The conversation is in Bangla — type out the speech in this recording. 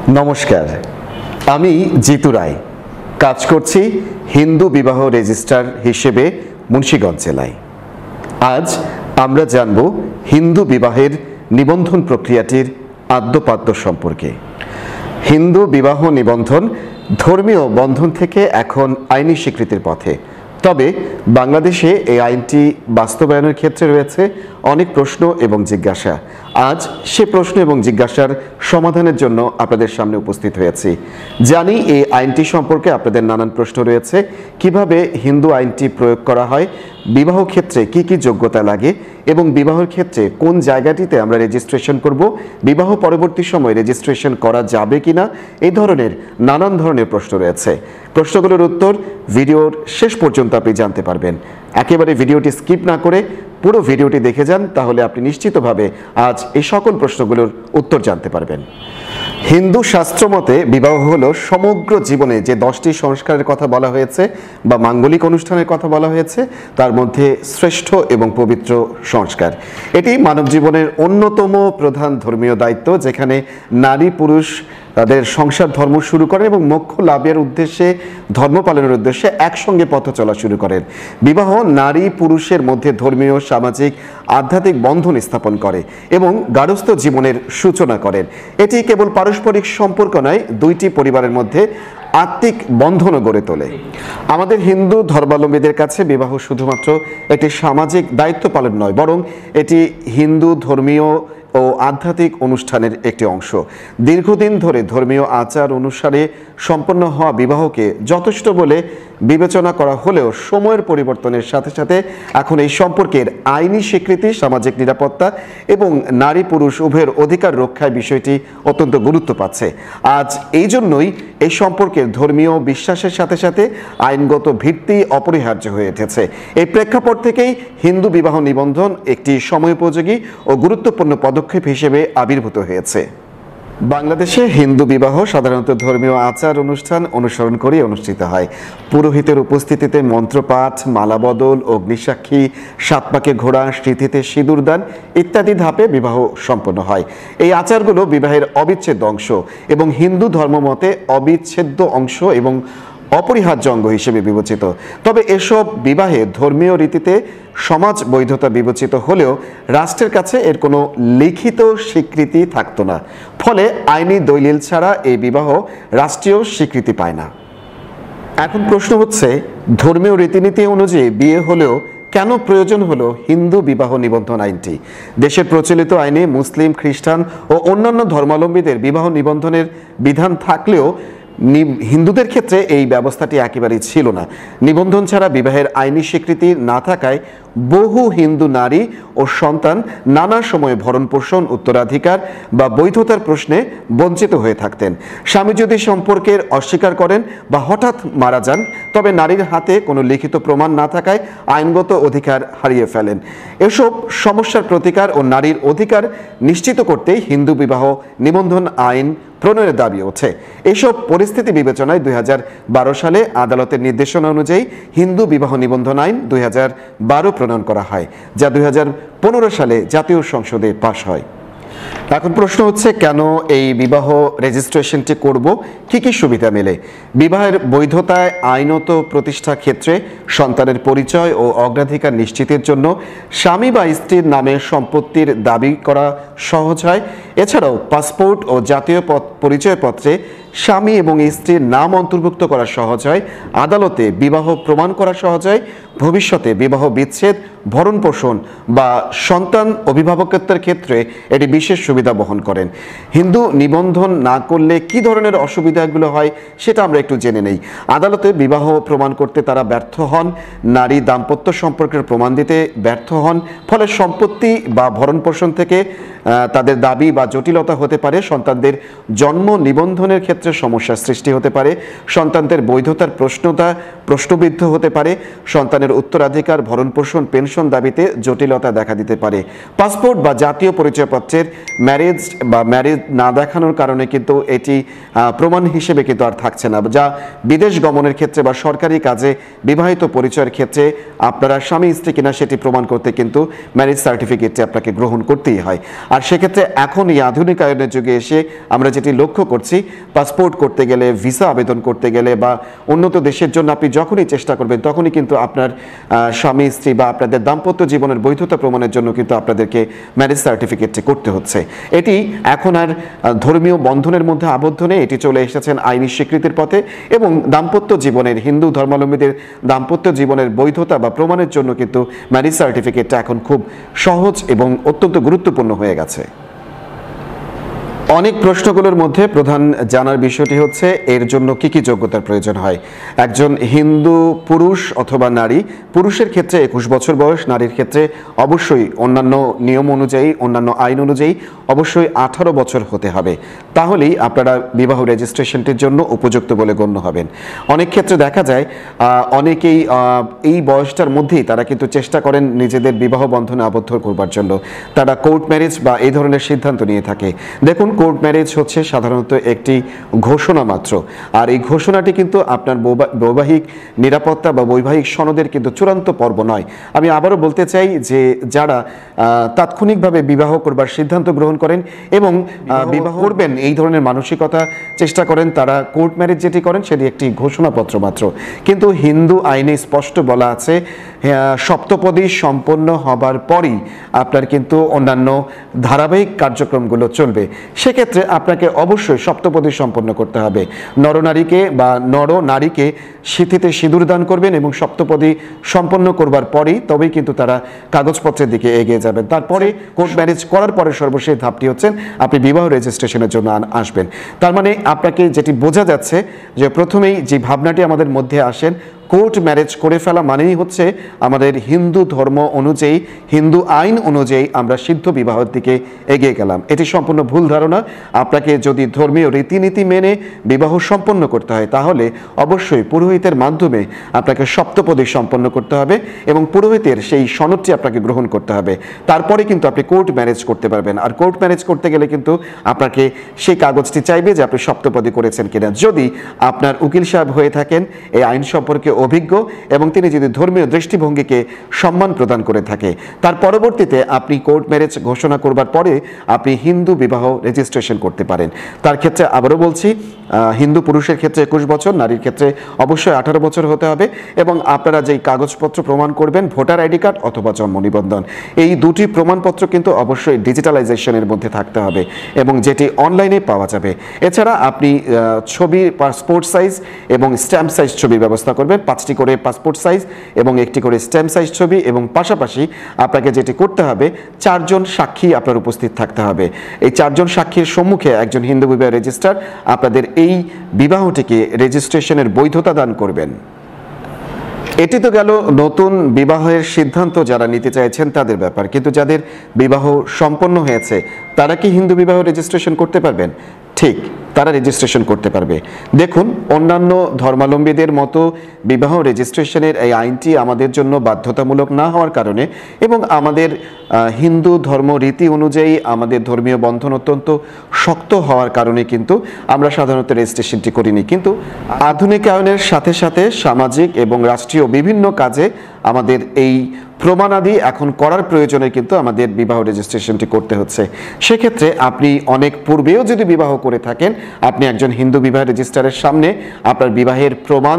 নমস্কার, আমি জিতু রায় কাজ করছি হিন্দু বিবাহ রেজিস্ট্রার হিসেবে মুন্সিগঞ্জ জেলায়। আজ আমরা জানব হিন্দু বিবাহের নিবন্ধন প্রক্রিয়াটির আদ্যোপাদ্য সম্পর্কে। হিন্দু বিবাহ নিবন্ধন ধর্মীয় বন্ধন থেকে এখন আইনি স্বীকৃতির পথে। তবে বাংলাদেশে এই আইনটি বাস্তবায়নের ক্ষেত্রে রয়েছে অনেক প্রশ্ন এবং জিজ্ঞাসা। আজ সে প্রশ্ন এবং জিজ্ঞাসার সমাধানের জন্য আপনাদের সামনে উপস্থিত হয়েছি। জানি এই আইনটি সম্পর্কে আপনাদের নানান প্রশ্ন রয়েছে। কিভাবে হিন্দু আইনটি প্রয়োগ করা হয়, বিবাহ ক্ষেত্রে কি কি যোগ্যতা লাগে এবং বিবাহের ক্ষেত্রে কোন জায়গাটিতে আমরা রেজিস্ট্রেশন করব, বিবাহ পরবর্তী সময় রেজিস্ট্রেশন করা যাবে কিনা, এই ধরনের নানান ধরনের প্রশ্ন রয়েছে। প্রশ্নগুলোর উত্তর ভিডিওর শেষ পর্যন্ত আপনি জানতে পারবেন। একেবারে ভিডিওটি স্কিপ না করে পুরো ভিডিওটি দেখে যান, তাহলে আপনি নিশ্চিতভাবে আজ এই সকল প্রশ্নগুলোর উত্তর জানতে পারবেন। হিন্দু শাস্ত্র মতে বিবাহ হলো সমগ্র জীবনে যে 10টি সংস্কারের কথা বলা হয়েছে বা মাঙ্গলিক অনুষ্ঠানের কথা বলা হয়েছে, তার মধ্যে শ্রেষ্ঠ এবং পবিত্র সংস্কার। এটি মানব জীবনের অন্যতম প্রধান ধর্মীয় দায়িত্ব, যেখানে নারী পুরুষ তাদের সংসার ধর্ম শুরু করেন এবং মোক্ষ লাভের উদ্দেশ্যে, ধর্ম পালনের উদ্দেশ্যে একসঙ্গে পথ চলা শুরু করেন। বিবাহ নারী পুরুষের মধ্যে ধর্মীয়, সামাজিক, আধ্যাত্মিক বন্ধন স্থাপন করে এবং গার্হস্থ্য জীবনের সূচনা করেন। এটি কেবল পারস্পরিক সম্পর্ক নয়, দুইটি পরিবারের মধ্যে আত্মিক বন্ধনও গড়ে তোলে। আমাদের হিন্দু ধর্মাবলম্বীদের কাছে বিবাহ শুধুমাত্র একটি সামাজিক দায়িত্ব পালন নয়, বরং এটি হিন্দু ধর্মীয় ও আধ্যাত্মিক অনুষ্ঠানের একটি অংশ। দীর্ঘদিন ধরে ধর্মীয় আচার অনুসারে সম্পন্ন হওয়া বিবাহকে যথেষ্ট বলে বিবেচনা করা হলেও সময়ের পরিবর্তনের সাথে সাথে এখন এই সম্পর্কের আইনি স্বীকৃতি, সামাজিক নিরাপত্তা এবং নারী পুরুষ উভয়ের অধিকার রক্ষায় বিষয়টি অত্যন্ত গুরুত্ব পাচ্ছে। আজ এই জন্যই এই সম্পর্কের ধর্মীয় বিশ্বাসের সাথে সাথে আইনগত ভিত্তি অপরিহার্য হয়ে উঠেছে। এই প্রেক্ষাপট থেকেই হিন্দু বিবাহ নিবন্ধন একটি সময়োপযোগী ও গুরুত্বপূর্ণ পদক্ষেপ হিসেবে আবির্ভূত হয়েছে। বাংলাদেশে হিন্দু বিবাহ সাধারণত ধর্মীয় আচার অনুষ্ঠান অনুসরণ করে অনুষ্ঠিত হয়। পুরোহিতের উপস্থিতিতে মন্ত্রপাঠ, মালাবদল, অগ্নিসাক্ষী, 7 পাকে ঘোড়া, স্মৃতিতে সিঁদুরদান ইত্যাদি ধাপে বিবাহ সম্পন্ন হয়। এই আচারগুলো বিবাহের অবিচ্ছেদ্য অংশ এবং হিন্দু ধর্মমতে অবিচ্ছেদ্য অংশ এবং অপরিহার্য অঙ্গ হিসেবে বিবেচিত। তবে এসব বিবাহে ধর্মীয় রীতিতে সমাজ বৈধতা বিবেচিত হলেও রাষ্ট্রের কাছে এর কোনো লিখিত স্বীকৃতি থাকতো না। ফলে আইনি দলিল ছাড়া এই বিবাহ রাষ্ট্রীয় স্বীকৃতি পায় না। এখন প্রশ্ন হচ্ছে, ধর্মীয় রীতিনীতি অনুযায়ী বিয়ে হলেও কেন প্রয়োজন হলো হিন্দু বিবাহ নিবন্ধন আইনটি? দেশের প্রচলিত আইনে মুসলিম, খ্রিস্টান ও অন্যান্য ধর্মাবলম্বীদের বিবাহ নিবন্ধনের বিধান থাকলেও হিন্দুদের ক্ষেত্রে এই ব্যবস্থাটি একেবারেই ছিল না। নিবন্ধন ছাড়া বিবাহের আইনি স্বীকৃতি না থাকায় বহু হিন্দু নারী ও সন্তান নানা সময়ে ভরণ পোষণ, উত্তরাধিকার বা বৈধতার প্রশ্নে বঞ্চিত হয়ে থাকতেন। স্বামী যদি সম্পর্কের অস্বীকার করেন বা হঠাৎ মারা যান, তবে নারীর হাতে কোনো লিখিত প্রমাণ না থাকায় আইনগত অধিকার হারিয়ে ফেলেন। এসব সমস্যার প্রতিকার ও নারীর অধিকার নিশ্চিত করতেই হিন্দু বিবাহ নিবন্ধন আইন প্রণয়নের দাবি ওঠে। এইসব পরিস্থিতি বিবেচনায় 2012 সালে আদালতের নির্দেশনা অনুযায়ী হিন্দু বিবাহ নিবন্ধন আইন 2012 প্রণয়ন করা হয়, যা 2015 সালে জাতীয় সংসদে পাশ হয়। এখন প্রশ্ন হচ্ছে, কেন এই বিবাহ রেজিস্ট্রেশনটি করব, কি কি সুবিধা মেলে? বিবাহের বৈধতায় আইনত প্রতিষ্ঠা ক্ষেত্রে সন্তানের পরিচয় ও অগ্রাধিকার নিশ্চিতের জন্য স্বামী বা স্ত্রীর নামে সম্পত্তির দাবি করা সহজ হয়। এছাড়াও পাসপোর্ট ও জাতীয় পরিচয়পত্রে স্বামী এবং স্ত্রীর নাম অন্তর্ভুক্ত করা সহজ হয়। আদালতে বিবাহ প্রমাণ করা সহজ হয়। ভবিষ্যতে বিবাহ বিচ্ছেদ, ভরণ পোষণ বা সন্তান অভিভাবকত্বের ক্ষেত্রে এটি বিশেষ সুবিধা বহন করেন। হিন্দু নিবন্ধন না করলে কি ধরনের অসুবিধাগুলো হয় সেটা আমরা একটু জেনে নেই। আদালতে বিবাহ প্রমাণ করতে তারা ব্যর্থ হন, নারী দাম্পত্য সম্পর্কের প্রমাণ দিতে ব্যর্থ হন। ফলে সম্পত্তি বা ভরণ পোষণ থেকে তাদের দাবি বা জটিলতা হতে পারে। সন্তানদের জন্ম নিবন্ধনের ক্ষেত্রে সমস্যার সৃষ্টি হতে পারে। সন্তানদের বৈধতার প্রশ্নবিদ্ধ হতে পারে। সন্তানের উত্তরাধিকার, ভরণ পোষণ, পেনশন দাবিতে জটিলতা দেখা দিতে পারে। পাসপোর্ট বা জাতীয় পরিচয়পত্রের ম্যারেজ না দেখানোর কারণে কিন্তু এটি প্রমাণ হিসেবে কিন্তু আর থাকছে না, যা বিদেশ গমনের ক্ষেত্রে বা সরকারি কাজে বিবাহিত পরিচয়ের ক্ষেত্রে আপনারা স্বামী স্ত্রী কিনা সেটি প্রমাণ করতে কিন্তু ম্যারেজ সার্টিফিকেটটি আপনাকে গ্রহণ করতেই হয়। আর সেক্ষেত্রে এখন এই আধুনিকায়নের যুগে এসে আমরা যেটি লক্ষ্য করছি, পাসপোর্ট করতে গেলে, ভিসা আবেদন করতে গেলে বা উন্নত দেশের জন্য আপনি যখনই চেষ্টা করবেন তখনই কিন্তু আপনার স্বামী স্ত্রী বা আপনাদের দাম্পত্য জীবনের বৈধতা প্রমাণের জন্য কিন্তু আপনাদেরকে ম্যারেজ সার্টিফিকেটটি করতে হচ্ছে। এটি এখন আর ধর্মীয় বন্ধনের মধ্যে আবদ্ধ নেই, এটি চলে এসেছেন আইনি স্বীকৃতির পথে এবং দাম্পত্য জীবনের, হিন্দু ধর্মাবলম্বীদের দাম্পত্য জীবনের বৈধতা বা প্রমাণের জন্য কিন্তু ম্যারেজ সার্টিফিকেটটা এখন খুব সহজ এবং অত্যন্ত গুরুত্বপূর্ণ হয়ে গেছে। অনেক প্রশ্নগুলোর মধ্যে প্রধান জানার বিষয়টি হচ্ছে এর জন্য কি কি যোগ্যতার প্রয়োজন হয়। একজন হিন্দু পুরুষ অথবা নারী, পুরুষের ক্ষেত্রে 21 বছর বয়স, নারীর ক্ষেত্রে অবশ্যই অন্যান্য নিয়ম অনুযায়ী, অন্যান্য আইন অনুযায়ী অবশ্যই 18 বছর হতে হবে, তাহলেই আপনারা বিবাহ রেজিস্ট্রেশনটির জন্য উপযুক্ত বলে গণ্য হবেন। অনেক ক্ষেত্রে দেখা যায় অনেকেই এই বয়সটার মধ্যেই তারা কিন্তু চেষ্টা করেন নিজেদের বিবাহ বন্ধনে আবদ্ধ করবার জন্য, তারা কোর্ট ম্যারেজ বা এই ধরনের সিদ্ধান্ত নিয়ে থাকে। দেখুন, কোর্ট ম্যারেজ হচ্ছে সাধারণত একটি ঘোষণা মাত্র, আর এই ঘোষণাটি কিন্তু আপনার বৈবাহিক নিরাপত্তা বা বৈবাহিক সনদের কিন্তু চূড়ান্ত পর্ব নয়। আমি আবারও বলতে চাই যে যারা তাৎক্ষণিকভাবে বিবাহ করবার সিদ্ধান্ত গ্রহণ করেন এবং বিবাহ করবেন এই ধরনের মানসিকতা চেষ্টা করেন, তারা কোর্ট ম্যারেজ যেটি করেন সেটি একটি ঘোষণাপত্র মাত্র। কিন্তু হিন্দু আইনে স্পষ্ট বলা আছে সপ্তপদী সম্পন্ন হবার পরই আপনার কিন্তু অন্যান্য ধারাবাহিক কার্যক্রমগুলো চলবে। সেক্ষেত্রে আপনাকে অবশ্যই সপ্তপদী সম্পন্ন করতে হবে। নরনারীকে বা নরনারীকে সিঁথিতে সিঁদুর দান করবেন এবং সপ্তপদী সম্পন্ন করবার পরেই তবেই কিন্তু তারা কাগজপত্রের দিকে এগিয়ে যাবেন। তারপরে কোর্ট ম্যারেজ করার পরে সর্বশেষ ধাপটি হচ্ছেন আপনি বিবাহ রেজিস্ট্রেশনের জন্য আসবেন। তার মানে আপনাকে যেটি বোঝা যাচ্ছে যে প্রথমেই যে ভাবনাটি আমাদের মধ্যে আসেন, কোর্ট ম্যারেজ করে ফেলা মানেই হচ্ছে আমাদের হিন্দু ধর্ম অনুযায়ী, হিন্দু আইন অনুযায়ী আমরা সিদ্ধ বিবাহের দিকে এগিয়ে গেলাম। এটি সম্পূর্ণ ভুল ধারণা। আপনাকে যদি ধর্মীয় রীতিনীতি মেনে বিবাহ সম্পন্ন করতে হয় তাহলে অবশ্যই পুরোহিতের মাধ্যমে আপনাকে সপ্তপদী সম্পন্ন করতে হবে এবং পুরোহিতের সেই সনদটি আপনাকে গ্রহণ করতে হবে। তারপরে কিন্তু আপনি কোর্ট ম্যারেজ করতে পারবেন। আর কোর্ট ম্যারেজ করতে গেলে কিন্তু আপনাকে সেই কাগজটি চাইবে যে আপনি সপ্তপদী করেছেন কিনা। যদি আপনার উকিল সাহেব হয়ে থাকেন, এই আইন সম্পর্কে অভিজ্ঞ এবং তিনি যদি ধর্মীয় দৃষ্টিভঙ্গিকে সম্মান প্রদান করে থাকে, তার পরবর্তীতে আপনি কোর্ট ম্যারেজ ঘোষণা করবার পরে আপনি হিন্দু বিবাহ রেজিস্ট্রেশন করতে পারেন। তার ক্ষেত্রে আবারও বলছি, হিন্দু পুরুষের ক্ষেত্রে 21 বছর, নারীর ক্ষেত্রে অবশ্যই 18 বছর হতে হবে এবং আপনারা যেই কাগজপত্র প্রমাণ করবেন, ভোটার আইডি কার্ড অথবা জন্ম নিবন্ধন, এই দুটি প্রমাণপত্র কিন্তু অবশ্যই ডিজিটালাইজেশনের মধ্যে থাকতে হবে এবং যেটি অনলাইনে পাওয়া যাবে। এছাড়া আপনি ছবি, পাসপোর্ট সাইজ এবং স্ট্যাম্প সাইজ ছবির ব্যবস্থা করবেন, 5টি করে পাসপোর্ট সাইজ এবং 1টি করে স্ট্যাম্প সাইজ ছবি, এবং পাশাপাশি আপনাকে যেটি করতে হবে 4 জন সাক্ষী আপনার উপস্থিত থাকতে হবে। এই 4 জন সাক্ষীর সম্মুখে একজন হিন্দু বিবাহ রেজিস্ট্রার আপনাদের এই বিবাহটিকে রেজিস্ট্রেশনের বৈধতা দান করবেন। এটি তো গেল নতুন বিবাহের সিদ্ধান্ত যারা নিতে চাইছেন তাদের ব্যাপার, কিন্তু যাদের বিবাহ সম্পন্ন হয়েছে তারা কি হিন্দু বিবাহ রেজিস্ট্রেশন করতে পারবেন? ঠিক, তারা রেজিস্ট্রেশন করতে পারবে। দেখুন, অন্যান্য ধর্মাবলম্বীদের মতো বিবাহ রেজিস্ট্রেশনের এই আইনটি আমাদের জন্য বাধ্যতামূলক না হওয়ার কারণে এবং আমাদের হিন্দু ধর্ম রীতি অনুযায়ী আমাদের ধর্মীয় বন্ধন অত্যন্ত শক্ত হওয়ার কারণে কিন্তু আমরা সাধারণত রেজিস্ট্রেশনটি করিনি। কিন্তু আধুনিকায়নের সাথে সাথে সামাজিক এবং রাষ্ট্রীয় বিভিন্ন কাজে আমাদের এই প্রমাণাদি এখন করার প্রয়োজনে কিন্তু আমাদের বিবাহ রেজিস্ট্রেশনটি করতে হচ্ছে। সেক্ষেত্রে আপনি অনেক পূর্বেও যদি বিবাহ করে থাকেন, আপনি একজন হিন্দু বিবাহ রেজিস্ট্রারের সামনে আপনার বিবাহের প্রমাণ